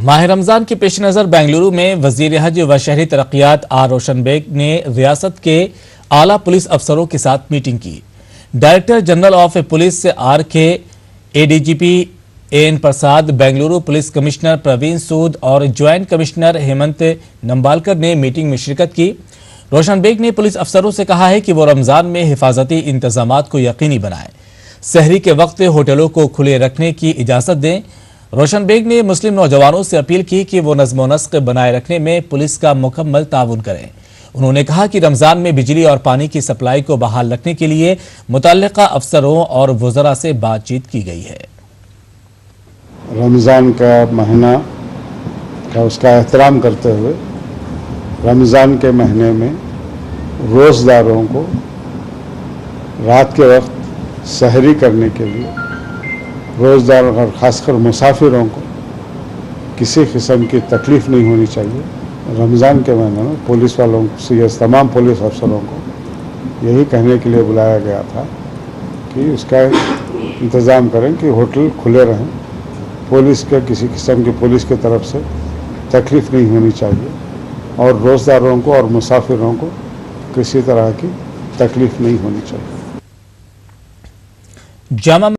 माह रमजान के पेश नजर बेंगलुरु में वजीर हज व शहरी तरक्यात आर रोशन बेग ने रियासत के आला पुलिस अफसरों के साथ मीटिंग की। Director general of police R K ADGP N Prasad, Bengaluru police commissioner Praveen Sood और ज्वाइंट कमिश्नर हेमंत नंबालकर ने मीटिंग में शिरकत की। रोशन बेग ने पुलिस अफसरों से कहा है कि वो रमजान में हिफाजती इंतजामात को यकीनी बनाएं, सहरी के वक्त होटलों को खुले रखने की इजाजत दें। रोशन बेग ने मुस्लिम नौजवानों से अपील की कि वो नज़्म व नस्क बनाए रखने में पुलिस का मुकम्मल ताउन करें। उन्होंने कहा कि रमजान में बिजली और पानी की सप्लाई को बहाल रखने के लिए मुतल्लिका अफसरों और वज़रा से बातचीत की गई है। रमज़ान का महीना का उसका एहतराम करते हुए रमज़ान के महीने में रोज़दारों को रात के वक्त सहरी करने के लिए रोज़दार और ख़ासकर मुसाफिरों को किसी किस्म की तकलीफ़ नहीं होनी चाहिए। रमज़ान के महीने में पुलिस वालों से तमाम पुलिस अफसरों को यही कहने के लिए बुलाया गया था कि उसका इंतज़ाम करें कि होटल खुले रहें, पुलिस के किसी किस्म की पुलिस की तरफ से तकलीफ़ नहीं होनी चाहिए और रोज़दारों को और मुसाफिरों को किसी तरह की तकलीफ़ नहीं होनी चाहिए। जामा